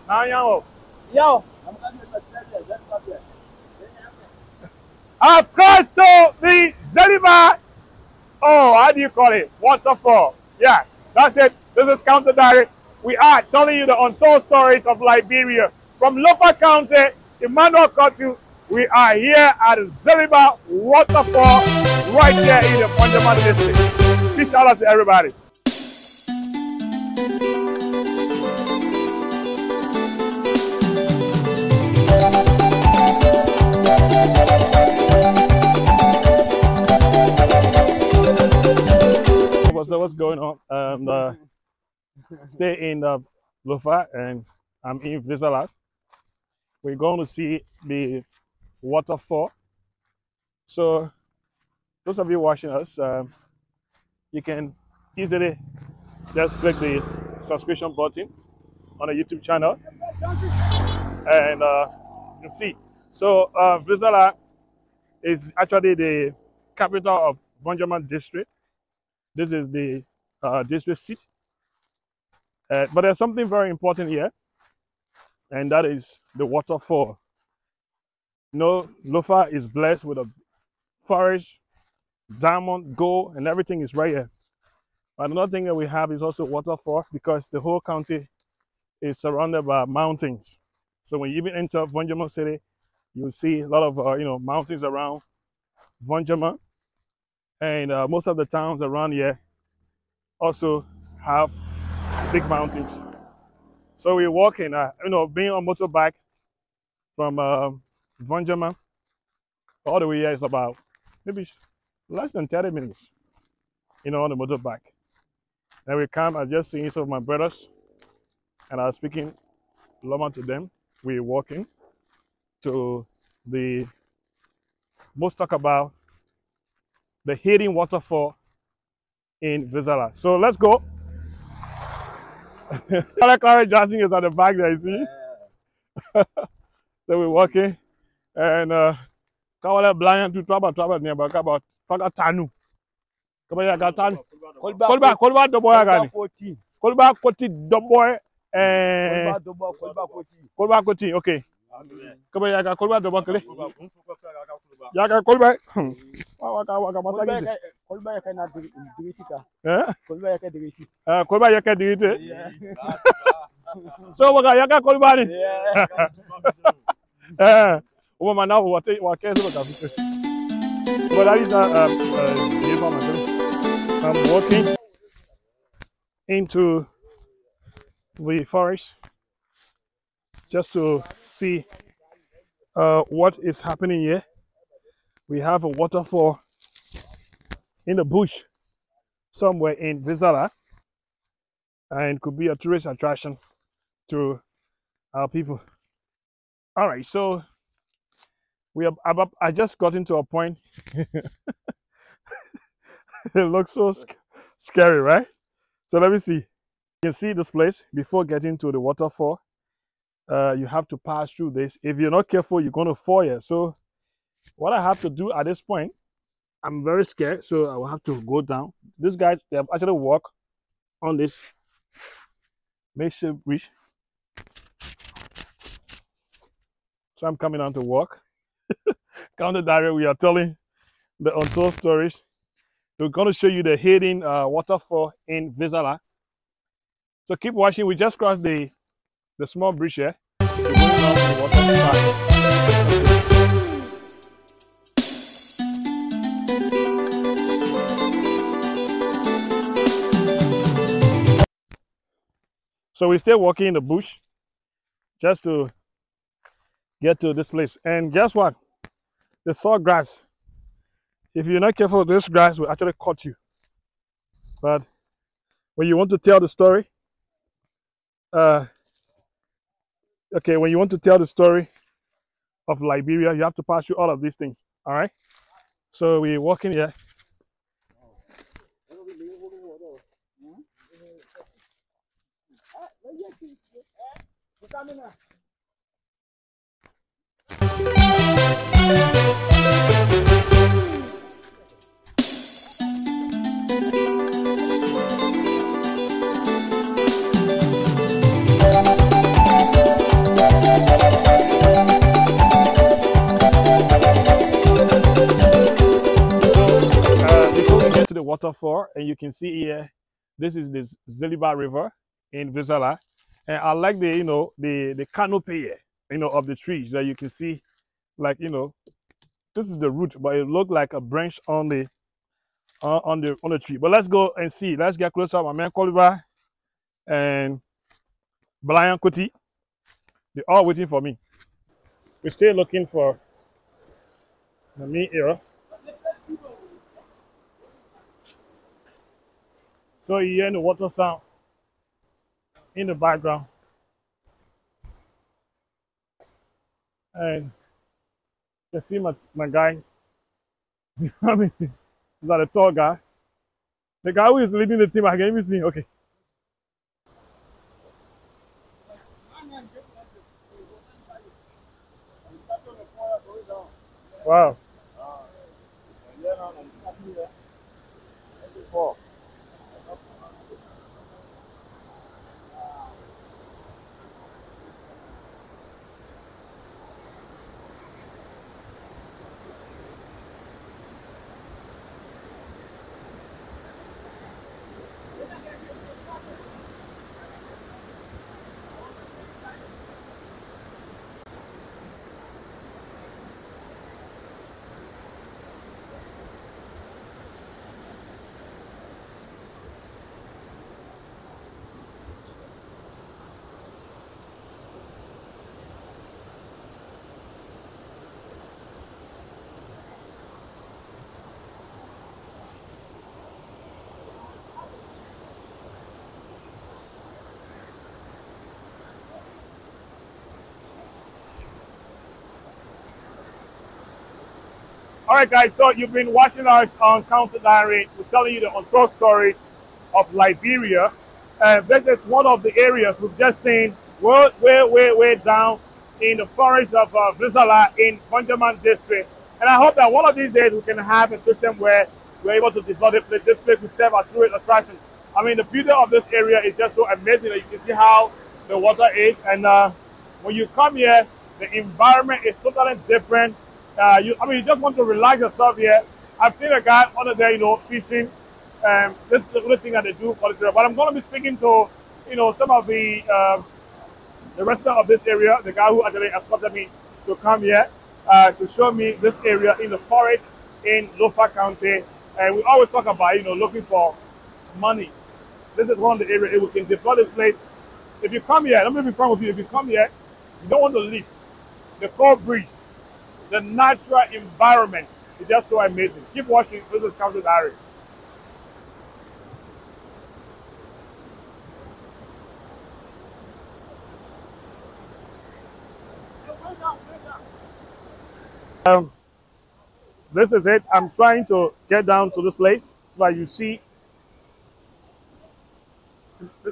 Now, Yo. I've crossed to the Zeliba. Oh, how do you call it? Waterfall. Yeah, that's it. This is Counter Diary. We are telling you the untold stories of Liberia. From Lofa County, Emmanuel Kotu, we are here at Zeliba Waterfall, right here in the Voinjama district. Big shout out to everybody. So what's going on? Stay in Lofa, and I'm in Vezela. We're going to see the waterfall. So those of you watching us, you can easily just click the subscription button on the YouTube channel, and you see. So Vezela is actually the capital of Voinjama district. This is the district seat. But there's something very important here, and that is the waterfall. You know, Lofa is blessed with a forest, diamond, gold, and everything is right here. But another thing that we have is also waterfall, because the whole county is surrounded by mountains. So when you even enter Voinjama city, you'll see a lot of mountains around Voinjama. And most of the towns around here also have big mountains. So we're walking, being on motorbike from Voinjama all the way here is about maybe less than 30 minutes, on the motorbike. Then we come, I just seen some of my brothers, and I was speaking Loma to them. We're walking to the most talk about the hidden waterfall in Vezela. So let's go. Clara Johnson is at the back there, you see? Yeah. So we're walking, and Kawala blind to trouble near about Tanu. Kolba the boy again. Kolba Koti the boy. Kolba Koti, okay. Kolba the boy. Yaga Kolba. Kolba yaka dirite. So yaka Kolba ni. Woman now what cares. But that is I'm walking into the forest just to see what is happening here. We have a waterfall in the bush somewhere in Vezela, and could be a tourist attraction to our people. All right, so I just got into a point. It looks so scary, right? So let me see. You can see this place before getting to the waterfall. You have to pass through this. If you're not careful, you're going to fall here. So what I have to do at this point, I'm very scared, so I will have to go down. These guys, they have actually walked on this makeshift bridge. So I'm coming down to walk. Counter Diary, we are telling the untold stories. We're going to show you the hidden waterfall in Vezela. So keep watching. We just crossed the small bridge here. We're going down to the water. So we stay walking in the bush just to get to this place. And guess what? The saw grass. If you're not careful, this grass will actually cut you. But when you want to tell the story, when you want to tell the story of Liberia, you have to pass through all of these things. All right. So we're walking here. waterfall, and you can see here, this is the Zeliba River in Vezela. And I like the, the canopy here, of the trees that you can see, like, this is the root, but it looked like a branch on the on the tree. But let's go and see. Let's get closer. My man Koliba and Brian Kuti, they're all waiting for me. We're still looking for the main area. So you hear the water sound in the background. And you see my guys. I mean, he's not a tall guy. The guy who is leading the team, I can even see. Okay. Wow. All right, guys, so you've been watching us on Counter Diary. We're telling you the untold stories of Liberia. This is one of the areas we've just seen way down in the Forest of Vezela in Voinjama district. And I hope that one of these days we can have a system where we're able to develop this place to serve as tourist attraction. I mean, the beauty of this area is just so amazing. You can see how the water is. And when you come here, the environment is totally different. You just want to relax yourself here. I've seen a guy under there, fishing. This is the only thing that they do for this area. But I'm going to be speaking to, some of the resident of this area, the guy who actually escorted me to come here to show me this area in the forest in Lofa County. And we always talk about, looking for money. This is one of the areas we can deploy this place. If you come here, let me be frank with you. If you come here, you don't want to leave. The cold breeze, the natural environment is just so amazing. Keep watching. This is Counter Diary. This is it. I'm trying to get down to this place so that you see.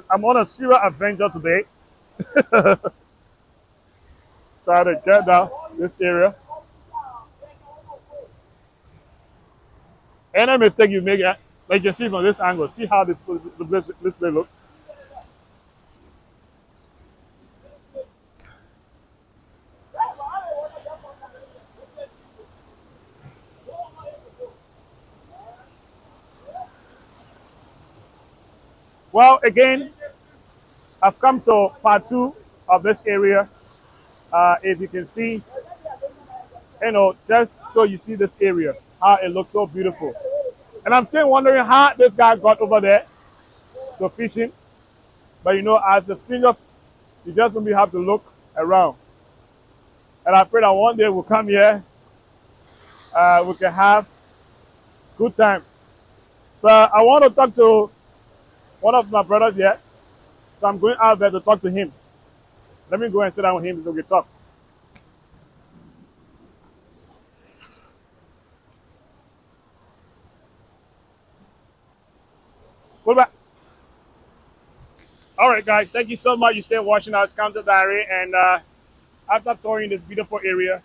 I'm on a serious adventure today. Try to get down this area. Any mistake you make, like you see from this angle, see how this place looks. Well, again, I've come to part 2 of this area. If you can see, just so you see this area, how it looks so beautiful. And I'm still wondering how this guy got over there to fishing. But as a stranger, you just maybe have to look around. And I pray that one day we'll come here, we can have good time. But I want to talk to one of my brothers here. So I'm going out there to talk to him. Let me go and sit down with him so we can talk. What about? All right, guys. Thank you so much. You stay watching our Counter Diary. And after touring this beautiful area,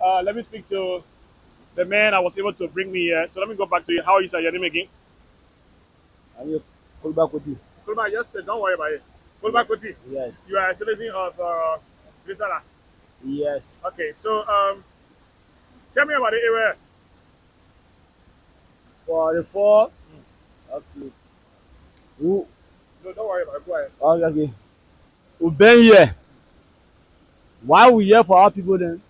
let me speak to the man I was able to bring me here. So let me go back to you. How are you, sir? Your name again? Kulba, just don't worry about it. Kulba Kuti. Yes. You are a citizen of Vezela. Yes. Okay, so tell me about the area. For the fall, Okay. Who? No, don't worry about it. Go ahead. Okay. We've been here. Why we here for our people then?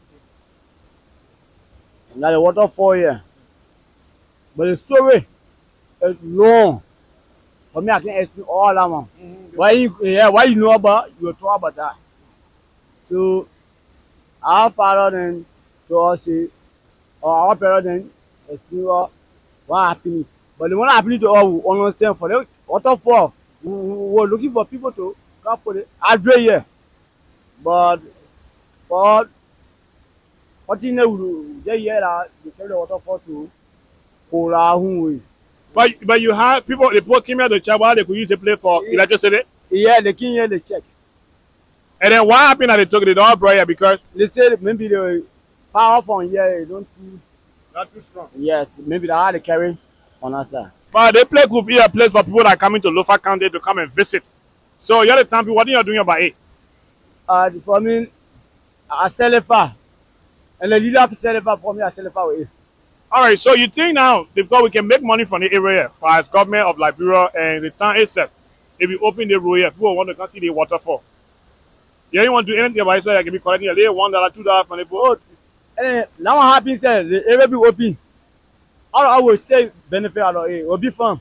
Now the waterfall here. But the story is long. For me, I can explain all that one. Why you know about, you will talk about that. So, our father then to us say, or our parents then explain what happened. But the one happening to us, we understand for the waterfall. We were looking for people to come for the address here. But for 14 years, we get here that they carry the waterfall to Kola. But you have people, the people came here to check they could use the place for electricity. Yeah, they came here, they check. And then what happened that they took it all brought here because They said maybe the power from here don't too. not too strong. Yes, maybe they had to carry on our side. But the place could be a place for people that are coming to Lofa County to come and visit. So you're the time people, what are you doing about it? For me, I sell it far. And the leader sell it far for me, I sell it far with it. All right, so you think now because we can make money from the area for as government of Liberia and the town itself, if we open the road here, people want to come see the waterfall. You don't want to do anything about it, so you can be collecting a little $1, $2 from the boat. And now what happens is the area be open. All I will say benefit out of it will be fun.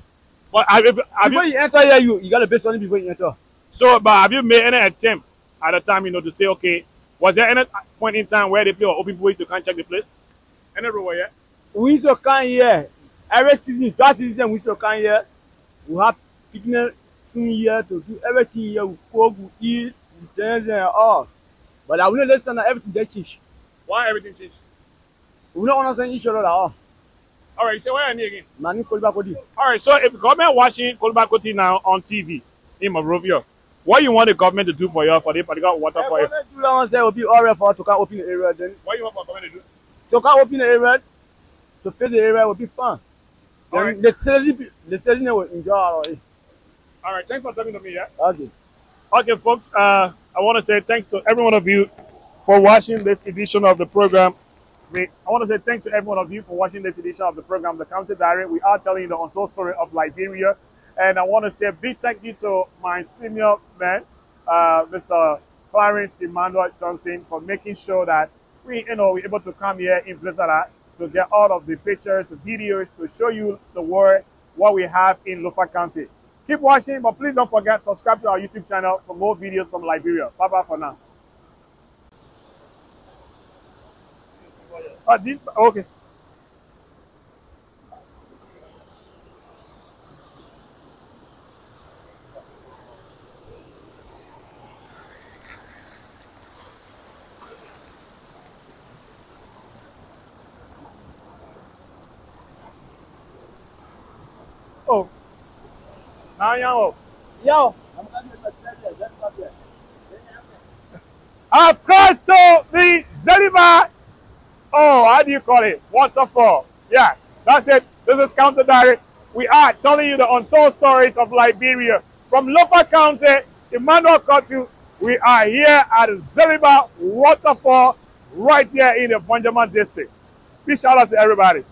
But have Before you enter here, you got to pay something before you enter. So, but have you made any attempt at the time, to say, okay, was there any point in time where the people open ways to come check the place? Any road here? We used to come here every season, 2 seasons we used to come here. We have picnic here to do everything here. We cook, we eat, we dance and all. But I will not listen to everything they change. Why everything changed? We don't understand each other at all. All right, so where are you again? Mani Kolba Kodi. All right, so if the government watching Kolbakoti now on TV in Monrovia, what you want the government to do for you for the particular waterfall? If do that say will be all right for us to come open the area then. What you want for government to do? To come open the area, to fill the area will be fun. All Then right. the citizen will enjoy all of it. All right, thanks for talking to me, yeah? Okay. Okay, folks, I want to say thanks to every one of you for watching this edition of the program. I want to say thanks to every one of you for watching this edition of the program, The County Diary. We are telling you the untold story of Liberia. And I want to say a big thank you to my senior man, Mr. Clarence Emmanuel Johnson, for making sure that we're able to come here in Vezela to get all of the pictures, videos, to show you the world, what we have in Lofa County. Keep watching, but please don't forget, subscribe to our YouTube channel for more videos from Liberia. Bye-bye for now. Okay. Oh. Now, Yo. I've crossed to the Zeliba. Oh, how do you call it? Waterfall. Yeah, that's it. This is Counter Diary. We are telling you the untold stories of Liberia. From Lofa County, Emmanuel Kotu, we are here at Zeliba Waterfall right here in the Voinjama district. Big shout out to everybody.